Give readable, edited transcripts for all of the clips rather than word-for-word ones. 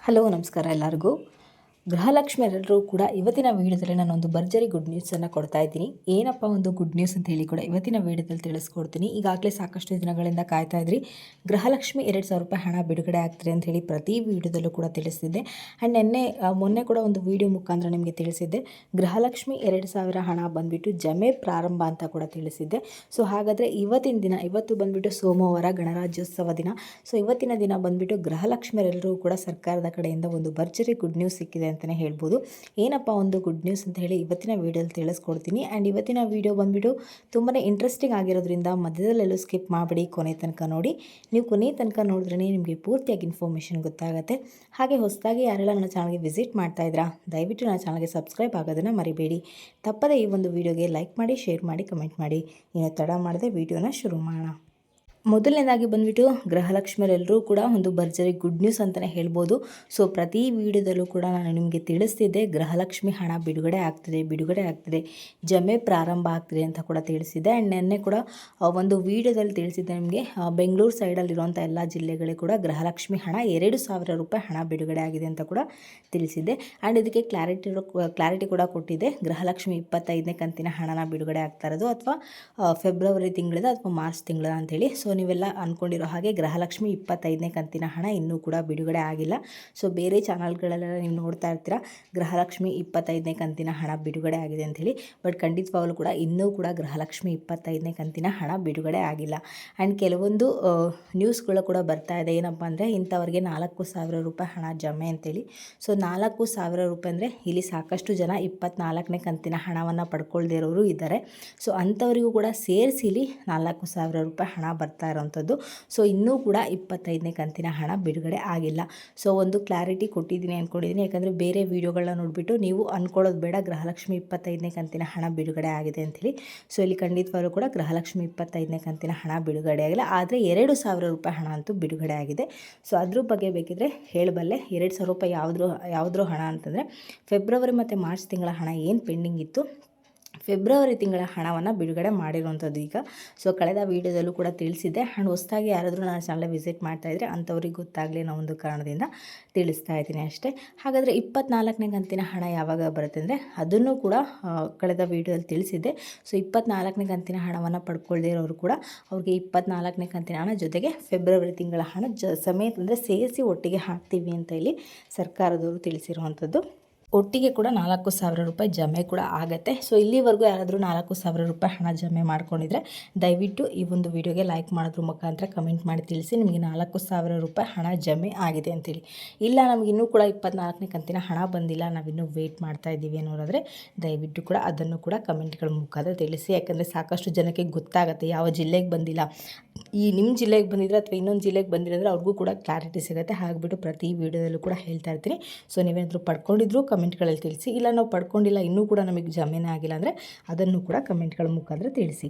Hello ನಮಸ್ಕಾರ ಎಲ್ಲರಿಗೂ. ಗೃಹಲಕ್ಷ್ಮಿ ಎಲ್ಲರೂ ಕೂಡ ಇವತ್ತಿನ ವೀಡಿಯೋದಲ್ಲಿ ನಾನೊಂದು ಭರ್ಜರಿ ಗುಡ್ ನ್ಯೂಸನ್ನು ಕೊಡ್ತಾ ಇದ್ದೀನಿ. ಏನಪ್ಪ ಒಂದು ಗುಡ್ ನ್ಯೂಸ್ ಅಂತ ಹೇಳಿ ಕೂಡ ಇವತ್ತಿನ ವೀಡಿಯೋದಲ್ಲಿ ತಿಳಿಸ್ಕೊಡ್ತೀನಿ. ಈಗಾಗಲೇ ಸಾಕಷ್ಟು ದಿನಗಳಿಂದ ಕಾಯ್ತಾ ಇದ್ರಿ ಗೃಹಲಕ್ಷ್ಮಿ 2,000 ರೂಪಾಯಿ ಹಣ ಬಿಡುಗಡೆ ಆಗ್ತದೆ ಅಂತ ಹೇಳಿ ಪ್ರತಿ ವೀಡಿಯೋದಲ್ಲೂ ಕೂಡ ತಿಳಿಸಿದ್ದೆ. ಆ್ಯಂಡ್ ಮೊನ್ನೆ ಕೂಡ ಒಂದು ವೀಡಿಯೋ ಮುಖಾಂತರ ನಿಮಗೆ ತಿಳಿಸಿದ್ದೆ ಗೃಹಲಕ್ಷ್ಮಿ 2,000 ಹಣ ಬಂದುಬಿಟ್ಟು ಜಮೆ ಪ್ರಾರಂಭ ಅಂತ ಕೂಡ ತಿಳಿಸಿದ್ದೆ. ಸೊ ಹಾಗಾದರೆ ಇವತ್ತಿನ ದಿನ, ಇವತ್ತು ಬಂದುಬಿಟ್ಟು ಸೋಮವಾರ ಗಣರಾಜ್ಯೋತ್ಸವ ದಿನ. ಸೊ ಇವತ್ತಿನ ದಿನ ಬಂದುಬಿಟ್ಟು ಗೃಹಲಕ್ಷ್ಮಿಯರೆಲ್ಲರೂ ಕೂಡ ಸರ್ಕಾರದ ಕಡೆಯಿಂದ ಒಂದು ಭರ್ಜರಿ ಗುಡ್ ನ್ಯೂಸ್ ಸಿಕ್ಕಿದೆ ಅಂತಲೇ ಹೇಳ್ಬೋದು. ಏನಪ್ಪ ಒಂದು ಗುಡ್ ನ್ಯೂಸ್ ಅಂತ ಹೇಳಿ ಇವತ್ತಿನ ವೀಡಿಯೋದಲ್ಲಿ ತಿಳಿಸ್ಕೊಡ್ತೀನಿ. ಆ್ಯಂಡ್ ಇವತ್ತಿನ ವೀಡಿಯೋ ಬಂದುಬಿಟ್ಟು ತುಂಬಾ ಇಂಟ್ರೆಸ್ಟಿಂಗ್ ಆಗಿರೋದ್ರಿಂದ ಮಧ್ಯದಲ್ಲೆಲ್ಲೂ ಸ್ಕಿಪ್ ಮಾಡಬೇಡಿ, ಕೊನೆ ತನಕ ನೋಡಿ. ನೀವು ಕೊನೆ ತನಕ ನೋಡಿದ್ರೇ ನಿಮಗೆ ಪೂರ್ತಿಯಾಗಿ ಇನ್ಫಾರ್ಮೇಷನ್ ಗೊತ್ತಾಗುತ್ತೆ. ಹಾಗೆ ಹೊಸದಾಗಿ ಯಾರೆಲ್ಲ ನನ್ನ ಚಾನಲ್ಗೆ ವಿಸಿಟ್ ಮಾಡ್ತಾ ಇದ್ದೀರಾ ದಯವಿಟ್ಟು ನನ್ನ ಚಾನಲ್ಗೆ ಸಬ್ಸ್ಕ್ರೈಬ್ ಆಗೋದನ್ನು ಮರಿಬೇಡಿ. ತಪ್ಪದೆ ಈ ಒಂದು ವೀಡಿಯೋಗೆ ಲೈಕ್ ಮಾಡಿ, ಶೇರ್ ಮಾಡಿ, ಕಮೆಂಟ್ ಮಾಡಿ. ಇನ್ನು ತಡ ಮಾಡದೆ ವೀಡಿಯೋನ ಶುರು ಮಾಡೋಣ. ಮೊದಲನೇದಾಗಿ ಬಂದುಬಿಟ್ಟು ಗೃಹಲಕ್ಷ್ಮಿಯರೆಲ್ಲರೂ ಕೂಡ ಒಂದು ಭರ್ಜರಿ ಗುಡ್ ನ್ಯೂಸ್ ಅಂತಲೇ ಹೇಳ್ಬೋದು. ಸೊ ಪ್ರತಿ ವಿಡಿಯೋದಲ್ಲೂ ಕೂಡ ನಾನು ನಿಮಗೆ ತಿಳಿಸ್ತಿದ್ದೆ ಗೃಹಲಕ್ಷ್ಮಿ ಹಣ ಬಿಡುಗಡೆ ಆಗ್ತಿದೆ, ಜಮೆ ಪ್ರಾರಂಭ ಆಗ್ತಿದೆ ಅಂತ ಕೂಡ ತಿಳಿಸಿದ್ದೆ. ಆ್ಯಂಡ್ ನೆನ್ನೆ ಕೂಡ ಒಂದು ವಿಡಿಯೋದಲ್ಲಿ ತಿಳಿಸಿದ್ದೆ ನಿಮಗೆ ಬೆಂಗಳೂರು ಸೈಡಲ್ಲಿರುವಂಥ ಎಲ್ಲ ಜಿಲ್ಲೆಗಳಿಗೆ ಕೂಡ ಗೃಹಲಕ್ಷ್ಮಿ ಹಣ 2,000 ರೂಪಾಯಿ ಹಣ ಬಿಡುಗಡೆ ಆಗಿದೆ ಅಂತ ಕೂಡ ತಿಳಿಸಿದ್ದೆ. ಆ್ಯಂಡ್ ಇದಕ್ಕೆ ಕ್ಲಾರಿಟಿ ಕೂಡ ಕೊಟ್ಟಿದ್ದೆ. ಗೃಹಲಕ್ಷ್ಮಿ 25ನೇ ಕಂತಿನ ಹಣನ ಬಿಡುಗಡೆ ಆಗ್ತಾ ಇರೋದು ಅಥವಾ ಫೆಬ್ರವರಿ ತಿಂಗಳದ ಅಥವಾ ಮಾರ್ಚ್ ತಿಂಗಳದ ಅಂತೇಳಿ. ಸೊ ನೀವೆಲ್ಲ ಅಂದ್ಕೊಂಡಿರೋ ಹಾಗೆ ಗೃಹಲಕ್ಷ್ಮಿ 25ನೇ ಕಂತಿನ ಹಣ ಇನ್ನೂ ಕೂಡ ಬಿಡುಗಡೆ ಆಗಿಲ್ಲ. ಸೊ ಬೇರೆ ಚಾನಲ್ಗಳೆಲ್ಲ ನೀವು ನೋಡ್ತಾ ಇರ್ತೀರಾ ಗೃಹಲಕ್ಷ್ಮಿ 25ನೇ ಕಂತಿನ ಹಣ ಬಿಡುಗಡೆ ಆಗಿದೆ ಅಂಥೇಳಿ. ಬಟ್ ಖಂಡಿತವಾಗಲೂ ಕೂಡ ಇನ್ನೂ ಕೂಡ ಗೃಹಲಕ್ಷ್ಮಿ 25ನೇ ಕಂತಿನ ಹಣ ಬಿಡುಗಡೆ ಆಗಿಲ್ಲ. ಆ್ಯಂಡ್ ಕೆಲವೊಂದು ನ್ಯೂಸ್ಗಳು ಕೂಡ ಬರ್ತಾ ಇದೆ. ಏನಪ್ಪ ಅಂದರೆ ಇಂಥವ್ರಿಗೆ 4,000 ರೂಪಾಯಿ ಹಣ ಜಮೆ ಅಂತೇಳಿ. ಸೊ 4,000 ರೂಪಾಯಿ ಅಂದರೆ ಇಲ್ಲಿ ಸಾಕಷ್ಟು ಜನ 24ನೇ ಕಂತಿನ ಹಣವನ್ನು ಪಡ್ಕೊಳ್ದೇ ಇರೋರು ಇದ್ದಾರೆ. ಸೊ ಅಂಥವರಿಗೂ ಕೂಡ ಸೇರಿಸಿ ಇಲ್ಲಿ 4,000 ರೂಪಾಯಿ ಹಣ ಬರ್ತಾ ಇರೋವಂಥದ್ದು. ಸೊ ಇನ್ನೂ ಕೂಡ 25ನೇ ಕಂತಿನ ಹಣ ಬಿಡುಗಡೆ ಆಗಿಲ್ಲ. ಸೊ ಒಂದು ಕ್ಲಾರಿಟಿ ಕೊಟ್ಟಿದ್ದೀನಿ ಅಂದ್ಕೊಂಡಿದ್ದೀನಿ. ಯಾಕಂದರೆ ಬೇರೆ ವೀಡಿಯೋಗಳನ್ನ ನೋಡಿಬಿಟ್ಟು ನೀವು ಅಂದ್ಕೊಳ್ಳೋದು ಬೇಡ ಗೃಹಲಕ್ಷ್ಮಿ 25ನೇ ಕಂತಿನ ಹಣ ಬಿಡುಗಡೆ ಆಗಿದೆ ಅಂಥೇಳಿ. ಸೊ ಇಲ್ಲಿ ಖಂಡಿತವಾಗ್ಲೂ ಕೂಡ ಗೃಹಲಕ್ಷ್ಮಿ 25ನೇ ಕಂತಿನ ಹಣ ಬಿಡುಗಡೆ ಆಗಿಲ್ಲ. ಆದರೆ 2,000 ರೂಪಾಯಿ ಹಣ ಅಂತೂ ಬಿಡುಗಡೆ ಆಗಿದೆ. ಸೊ ಅದ್ರ ಬಗ್ಗೆ ಬೇಕಿದ್ರೆ ಹೇಳಬಲ್ಲೆ. 2,000 ರೂಪಾಯಿ ಯಾವುದ್ರ ಹಣ ಅಂತಂದರೆ ಫೆಬ್ರವರಿ ಮತ್ತು ಮಾರ್ಚ್ ತಿಂಗಳ ಹಣ ಏನು ಪೆಂಡಿಂಗ್ ಇತ್ತು ಫೆಬ್ರವರಿ ತಿಂಗಳ ಹಣವನ್ನು ಬಿಡುಗಡೆ ಮಾಡಿರುವಂಥದ್ದು ಈಗ. ಸೊ ಕಳೆದ ವೀಡಿಯೋದಲ್ಲೂ ಕೂಡ ತಿಳಿಸಿದ್ದೆ. ಆ್ಯಂಡ್ ಹೊಸದಾಗಿ ಯಾರಾದರೂ ನನ್ನ ಚಾನಲ್ ವಿಸಿಟ್ ಮಾಡ್ತಾಯಿದ್ರೆ ಅಂಥವ್ರಿಗೆ ಗೊತ್ತಾಗಲಿ ಅನ್ನೋ ಒಂದು ಕಾರಣದಿಂದ ತಿಳಿಸ್ತಾ ಇದ್ದೀನಿ ಅಷ್ಟೇ. ಹಾಗಾದರೆ 24ನೇ ಕಂತಿನ ಹಣ ಯಾವಾಗ ಬರುತ್ತೆ ಅಂದರೆ ಅದನ್ನು ಕೂಡ ಕಳೆದ ವೀಡಿಯೋದಲ್ಲಿ ತಿಳಿಸಿದ್ದೆ. ಸೊ 24ನೇ ಕಂತಿನ ಹಣವನ್ನು ಪಡ್ಕೊಳ್ದೇ ಇರೋರು ಕೂಡ ಅವ್ರಿಗೆ 24ನೇ ಕಂತಿನ ಹಣ ಜೊತೆಗೆ ಫೆಬ್ರವರಿ ತಿಂಗಳ ಹಣ ಸಮೇತ ಅಂದರೆ ಸೇರಿಸಿ ಒಟ್ಟಿಗೆ ಹಾಕ್ತೀವಿ ಅಂತ ಇಲ್ಲಿ ಸರ್ಕಾರದವರು ತಿಳಿಸಿರುವಂಥದ್ದು. ಒಟ್ಟಿಗೆ ಕೂಡ 4,000 ರೂಪಾಯಿ ಜಮೆ ಕೂಡ ಆಗುತ್ತೆ. ಸೊ ಇಲ್ಲಿವರೆಗೂ ಯಾರಾದರೂ 4,000 ರೂಪಾಯಿ ಹಣ ಜಮೆ ಮಾಡ್ಕೊಂಡಿದ್ರೆ ದಯವಿಟ್ಟು ಈ ಒಂದು ವಿಡಿಯೋಗೆ ಲೈಕ್ ಮಾಡೋದ್ರ ಮುಖಾಂತರ ಕಮೆಂಟ್ ಮಾಡಿ ತಿಳಿಸಿ ನಿಮಗೆ 4,000 ರೂಪಾಯಿ ಹಣ ಜಮೆ ಆಗಿದೆ ಅಂತೇಳಿ. ಇಲ್ಲ ನಮಗೆ ಇನ್ನೂ ಕೂಡ 24ನೇ ಕಂತಿನ ಹಣ ಬಂದಿಲ್ಲ, ನಾವಿನ್ನೂ ವೆಯ್ಟ್ ಮಾಡ್ತಾ ಇದ್ದೀವಿ ಅನ್ನೋದಾದರೆ ದಯವಿಟ್ಟು ಕೂಡ ಅದನ್ನು ಕೂಡ ಕಮೆಂಟ್ಗಳ ಮುಖಾಂತರ ತಿಳಿಸಿ. ಯಾಕಂದರೆ ಸಾಕಷ್ಟು ಜನಕ್ಕೆ ಗೊತ್ತಾಗುತ್ತೆ ಯಾವ ಜಿಲ್ಲೆಗೆ ಬಂದಿಲ್ಲ, ಈ ನಿಮ್ಮ ಜಿಲ್ಲೆಗೆ ಬಂದಿದ್ರೆ ಅಥವಾ ಇನ್ನೊಂದು ಜಿಲ್ಲೆಗೆ ಬಂದಿರೋದ್ರೆ ಅವ್ರಿಗೂ ಕೂಡ ಕ್ಲಾರಿಟಿ ಸಿಗುತ್ತೆ. ಹಾಗಿಬಿಟ್ಟು ಪ್ರತಿ ವೀಡಿಯೋದಲ್ಲೂ ಕೂಡ ಹೇಳ್ತಾ ಇರ್ತೀನಿ. ಸೊ ನೀವೇನಾದರೂ ಪಡ್ಕೊಂಡಿದ್ರು ಕಮೆಂಟ್ಗಳಲ್ಲಿ ತಿಳಿಸಿ. ಇಲ್ಲ ನಾವು ಪಡ್ಕೊಂಡಿಲ್ಲ ಇನ್ನೂ ಕೂಡ ನಮಗೆ ಜಮೀನೇ ಆಗಿಲ್ಲ ಅಂದರೆ ಅದನ್ನು ಕೂಡ ಕಮೆಂಟ್ಗಳ ಮುಖಾಂತರ ತಿಳಿಸಿ.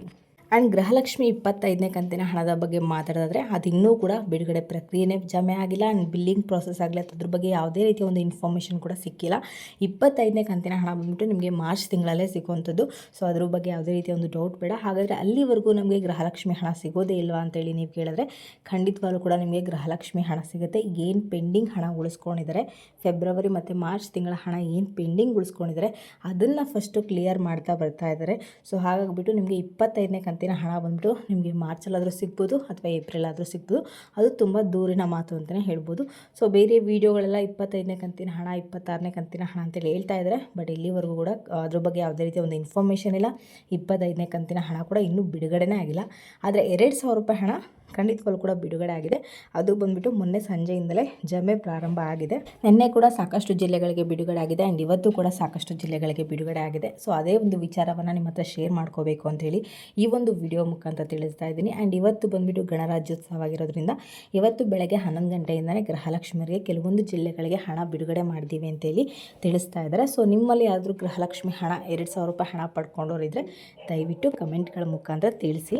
ಆ್ಯಂಡ್ ಗೃಹಲಕ್ಷ್ಮಿ 25ನೇ ಕಂತಿನ ಹಣದ ಬಗ್ಗೆ ಮಾತಾಡೋದಾದರೆ ಅದು ಇನ್ನೂ ಕೂಡ ಬಿಡುಗಡೆ ಪ್ರಕ್ರಿಯೆನೇ ಜಮೆ ಆಗಿಲ್ಲ. ಆ್ಯಂಡ್ ಬಿಲ್ಲಿಂಗ್ ಪ್ರಾಸೆಸ್ ಆಗಲಿ ಅದ್ರ ಬಗ್ಗೆ ಯಾವುದೇ ರೀತಿಯ ಒಂದು ಇನ್ಫಾರ್ಮೇಷನ್ ಕೂಡ ಸಿಕ್ಕಿಲ್ಲ. 25ನೇ ಕಂತಿನ ಹಣ ಬಂದುಬಿಟ್ಟು ನಿಮಗೆ ಮಾರ್ಚ್ ತಿಂಗಳಲ್ಲೇ ಸಿಗುವಂಥದ್ದು. ಸೊ ಅದ್ರ ಬಗ್ಗೆ ಯಾವುದೇ ರೀತಿಯ ಒಂದು ಡೌಟ್ ಬೇಡ. ಹಾಗಾದರೆ ಅಲ್ಲಿವರೆಗೂ ನಮಗೆ ಗೃಹಲಕ್ಷ್ಮಿ ಹಣ ಸಿಗೋದೇ ಇಲ್ವಾ ಅಂತೇಳಿ ನೀವು ಕೇಳಿದ್ರೆ ಖಂಡಿತವಾಗ್ಲೂ ಕೂಡ ನಿಮಗೆ ಗೃಹಲಕ್ಷ್ಮಿ ಹಣ ಸಿಗುತ್ತೆ. ಏನು ಪೆಂಡಿಂಗ್ ಹಣ ಉಳಿಸ್ಕೊಂಡಿದ್ದಾರೆ ಫೆಬ್ರವರಿ ಮತ್ತು ಮಾರ್ಚ್ ತಿಂಗಳ ಹಣ ಏನು ಪೆಂಡಿಂಗ್ ಉಳಿಸ್ಕೊಂಡಿದ್ದಾರೆ ಅದನ್ನು ಫಸ್ಟು ಕ್ಲಿಯರ್ ಮಾಡ್ತಾ ಬರ್ತಾ ಇದ್ದಾರೆ. ಸೊ ಹಾಗಾಗಿಬಿಟ್ಟು ನಿಮಗೆ 25ನೇ ಕಂತಿನ ಹಣ ಬಂದ್ಬಿಟ್ಟು ನಿಮಗೆ ಮಾರ್ಚಲ್ಲಾದರೂ ಸಿಗ್ಬೋದು ಅಥವಾ ಏಪ್ರಿಲ್ ಆದರೂ ಸಿಗ್ಬೋದು. ಅದು ತುಂಬ ದೂರಿನ ಮಾತು ಅಂತಲೇ ಹೇಳ್ಬೋದು. ಸೊ ಬೇರೆ ವೀಡಿಯೋಗಳೆಲ್ಲ 25ನೇ ಕಂತಿನ ಹಣ 26ನೇ ಕಂತಿನ ಹಣ ಅಂತೇಳಿ ಹೇಳ್ತಾ ಇದ್ದಾರೆ. ಬಟ್ ಇಲ್ಲಿವರೆಗೂ ಕೂಡ ಅದ್ರ ಬಗ್ಗೆ ಯಾವುದೇ ರೀತಿಯ ಒಂದು ಇನ್ಫಾರ್ಮೇಷನ್ ಇಲ್ಲ. 25ನೇ ಕಂತಿನ ಹಣ ಕೂಡ ಇನ್ನೂ ಬಿಡುಗಡೆನೇ ಆಗಿಲ್ಲ. ಆದರೆ 2,000 ರೂಪಾಯಿ ಹಣ ಖಂಡಿತವಾಗ್ಲೂ ಕೂಡ ಬಿಡುಗಡೆ ಆಗಿದೆ. ಅದು ಬಂದುಬಿಟ್ಟು ಮೊನ್ನೆ ಸಂಜೆಯಿಂದಲೇ ಜಮೆ ಪ್ರಾರಂಭ ಆಗಿದೆ. ನಿನ್ನೆ ಕೂಡ ಸಾಕಷ್ಟು ಜಿಲ್ಲೆಗಳಿಗೆ ಬಿಡುಗಡೆ ಆಗಿದೆ. ಆ್ಯಂಡ್ ಇವತ್ತು ಕೂಡ ಸಾಕಷ್ಟು ಜಿಲ್ಲೆಗಳಿಗೆ ಬಿಡುಗಡೆ ಆಗಿದೆ. ಸೊ ಅದೇ ಒಂದು ವಿಚಾರವನ್ನು ನಿಮ್ಮ ಹತ್ರ ಶೇರ್ ಮಾಡ್ಕೋಬೇಕು ಅಂಥೇಳಿ ಈ ಒಂದು ವಿಡಿಯೋ ಮುಖಾಂತರ ತಿಳಿಸ್ತಾ ಇದ್ದೀನಿ. ಆ್ಯಂಡ್ ಇವತ್ತು ಬಂದುಬಿಟ್ಟು ಗಣರಾಜ್ಯೋತ್ಸವ ಆಗಿರೋದ್ರಿಂದ ಇವತ್ತು ಬೆಳಗ್ಗೆ 11 ಗಂಟೆಯಿಂದಲೇ ಗೃಹಲಕ್ಷ್ಮಿಯರಿಗೆ ಕೆಲವೊಂದು ಜಿಲ್ಲೆಗಳಿಗೆ ಹಣ ಬಿಡುಗಡೆ ಮಾಡಿದ್ದೀವಿ ಅಂತೇಳಿ ತಿಳಿಸ್ತಾ ಇದ್ದಾರೆ. ಸೊ ನಿಮ್ಮಲ್ಲಿ ಯಾರಾದರೂ ಗೃಹಲಕ್ಷ್ಮಿ ಹಣ 2,000 ರೂಪಾಯಿ ಹಣ ಪಡ್ಕೊಂಡವರಿದ್ದರೆ ದಯವಿಟ್ಟು ಕಮೆಂಟ್ಗಳ ಮುಖಾಂತರ ತಿಳಿಸಿ.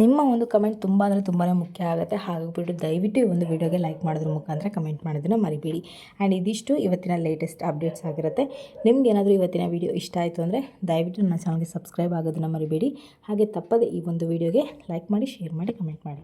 ನಿಮ್ಮ ಒಂದು ಕಮೆಂಟ್ ತುಂಬ ಅಂದರೆ ತುಂಬಾ ಮುಖ್ಯ ಆಗುತ್ತೆ. ಹಾಗಿಬಿಟ್ಟು ದಯವಿಟ್ಟು ಈ ಒಂದು ವಿಡಿಯೋಗೆ ಲೈಕ್ ಮಾಡೋದ್ರ ಮುಖಾಂತರ ಕಮೆಂಟ್ ಮಾಡೋದನ್ನು ಮರಿಬೇಡಿ. ಆ್ಯಂಡ್ ಇದಿಷ್ಟು ಇವತ್ತಿನ ಲೇಟೆಸ್ಟ್ ಅಪ್ಡೇಟ್ಸ್ ಆಗಿರುತ್ತೆ. ನಿಮ್ಗೆ ಏನಾದರೂ ಇವತ್ತಿನ ವಿಡಿಯೋ ಇಷ್ಟ ಆಯಿತು ಅಂದರೆ ದಯವಿಟ್ಟು ನನ್ನ ಚಾನಲ್ಗೆ ಸಬ್ಸ್ಕ್ರೈಬ್ ಆಗೋದನ್ನು ಮರಿಬೇಡಿ. ಹಾಗೆ ತಪ್ಪದೆ ಈ ಒಂದು ವಿಡಿಯೋಗೆ ಲೈಕ್ ಮಾಡಿ, ಶೇರ್ ಮಾಡಿ, ಕಮೆಂಟ್ ಮಾಡಿ.